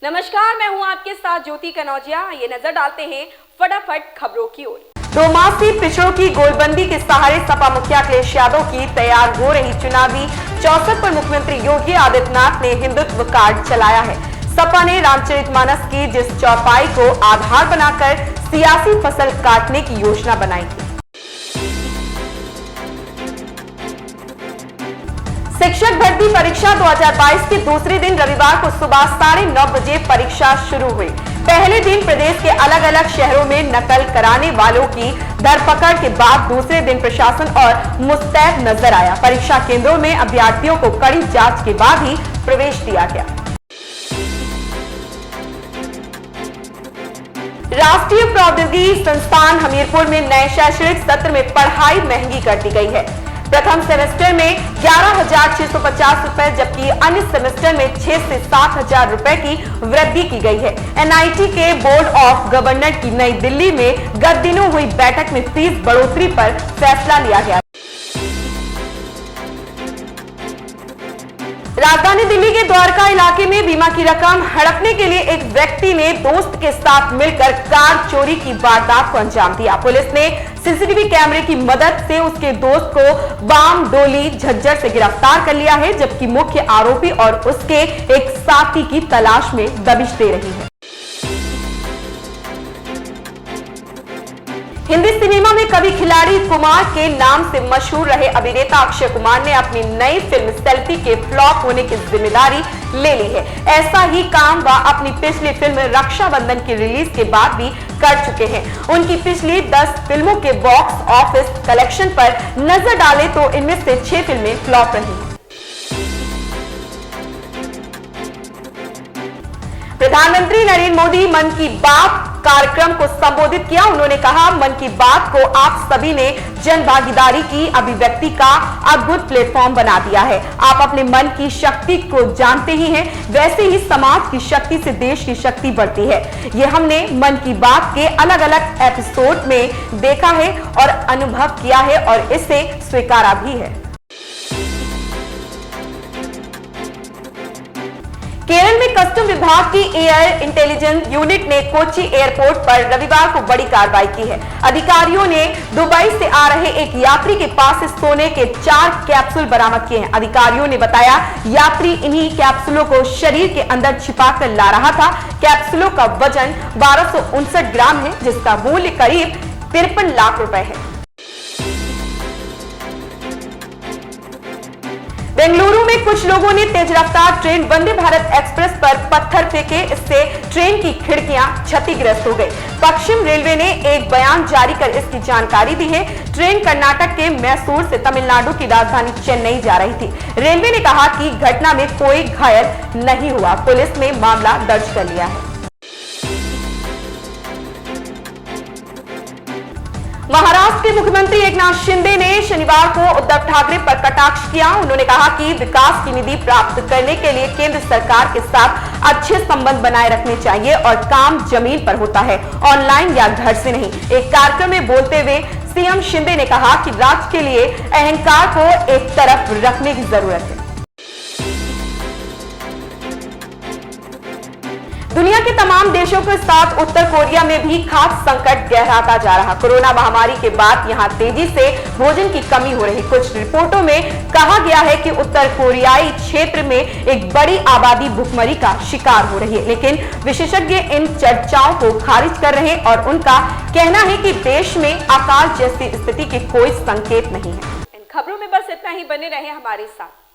नमस्कार, मैं हूं आपके साथ ज्योति कनौजिया। ये नजर डालते हैं फटाफट खबरों की ओर। 2 माह से पिछड़ों की गोलबंदी के सहारे सपा मुखिया अखिलेश यादव की तैयार हो रही चुनावी चौसत पर मुख्यमंत्री योगी आदित्यनाथ ने हिंदुत्व कार्ड चलाया है। सपा ने रामचरितमानस की जिस चौपाई को आधार बनाकर सियासी फसल काटने की योजना बनाई थी। शिक्षक भर्ती परीक्षा 2022 के दूसरे दिन रविवार को सुबह 9:30 बजे परीक्षा शुरू हुई। पहले दिन प्रदेश के अलग अलग शहरों में नकल कराने वालों की धरपकड़ के बाद दूसरे दिन प्रशासन और मुस्तैद नजर आया। परीक्षा केंद्रों में अभ्यर्थियों को कड़ी जांच के बाद ही प्रवेश दिया गया। राष्ट्रीय प्रौद्योगिकी संस्थान हमीरपुर में नए शैक्षणिक सत्र में पढ़ाई महंगी कर दी गई है। प्रथम सेमेस्टर में 11,650 रुपए जबकि अन्य सेमेस्टर में 6 से 7,000 रुपए की वृद्धि की गई है। एनआईटी के बोर्ड ऑफ गवर्नर की नई दिल्ली में गत दिनों हुई बैठक में फीस बढ़ोतरी पर फैसला लिया गया। राजधानी दिल्ली के द्वारका इलाके में बीमा की रकम हड़पने के लिए एक व्यक्ति ने दोस्त के साथ मिलकर कार चोरी की वारदात को अंजाम दिया। पुलिस ने सीसीटीवी कैमरे की मदद से उसके दोस्त को बामडोली झज्जर से गिरफ्तार कर लिया है, जबकि मुख्य आरोपी और उसके एक साथी की तलाश में दबिश दे रही है। हिंदी सिनेमा में कवि खिलाड़ी कुमार के नाम से मशहूर रहे अभिनेता अक्षय कुमार ने अपनी नई फिल्म सेल्फी के फ्लॉप होने की जिम्मेदारी ले ली है। ऐसा ही काम वह अपनी पिछली फिल्म रक्षाबंधन की रिलीज के बाद भी कर चुके हैं। उनकी पिछली 10 फिल्मों के बॉक्स ऑफिस कलेक्शन पर नजर डालें तो इनमें से 6 फिल्में फ्लॉप रही हैं। प्रधानमंत्री नरेंद्र मोदी मन की बात कार्यक्रम को संबोधित किया। उन्होंने कहा, मन की बात को आप सभी ने जन भागीदारी की अभिव्यक्ति का अद्भुत प्लेटफॉर्म बना दिया है। आप अपने मन की शक्ति को जानते ही हैं, वैसे ही समाज की शक्ति से देश की शक्ति बढ़ती है। ये हमने मन की बात के अलग अलग एपिसोड में देखा है और अनुभव किया है और इसे स्वीकारा भी है। केरल में कस्टम विभाग की एयर इंटेलिजेंस यूनिट ने कोच्चि एयरपोर्ट पर रविवार को बड़ी कार्रवाई की है। अधिकारियों ने दुबई से आ रहे एक यात्री के पास से सोने के 4 कैप्सूल बरामद किए हैं। अधिकारियों ने बताया, यात्री इन्हीं कैप्सूलों को शरीर के अंदर छिपाकर ला रहा था। कैप्सूलों का वजन 1259 ग्राम है, जिसका मूल्य करीब 53 लाख रुपए है। बेंगलुरु में कुछ लोगों ने तेज रफ्तार ट्रेन वंदे भारत एक्सप्रेस पर पत्थर फेंके। इससे ट्रेन की खिड़कियां क्षतिग्रस्त हो गई। पश्चिम रेलवे ने एक बयान जारी कर इसकी जानकारी दी है। ट्रेन कर्नाटक के मैसूर से तमिलनाडु की राजधानी चेन्नई जा रही थी। रेलवे ने कहा कि घटना में कोई घायल नहीं हुआ। पुलिस ने मामला दर्ज कर लिया है। महाराष्ट्र के मुख्यमंत्री एकनाथ शिंदे ने शनिवार को उद्धव ठाकरे पर कटाक्ष किया। उन्होंने कहा कि विकास की निधि प्राप्त करने के लिए केंद्र सरकार के साथ अच्छे संबंध बनाए रखने चाहिए और काम जमीन पर होता है, ऑनलाइन या घर से नहीं। एक कार्यक्रम में बोलते हुए सीएम शिंदे ने कहा कि राज्य के लिए अहंकार को एक तरफ रखने की जरूरत है। दुनिया के तमाम देशों के साथ उत्तर कोरिया में भी खाद्य संकट गहराता जा रहा। कोरोना महामारी के बाद यहां तेजी से भोजन की कमी हो रही। कुछ रिपोर्टों में कहा गया है कि उत्तर कोरियाई क्षेत्र में एक बड़ी आबादी भुखमरी का शिकार हो रही है, लेकिन विशेषज्ञ इन चर्चाओं को खारिज कर रहे हैं और उनका कहना है कि देश में अकाल जैसी स्थिति के कोई संकेत नहीं है। इन खबरों में बस इतना ही। बने रहे हमारे साथ।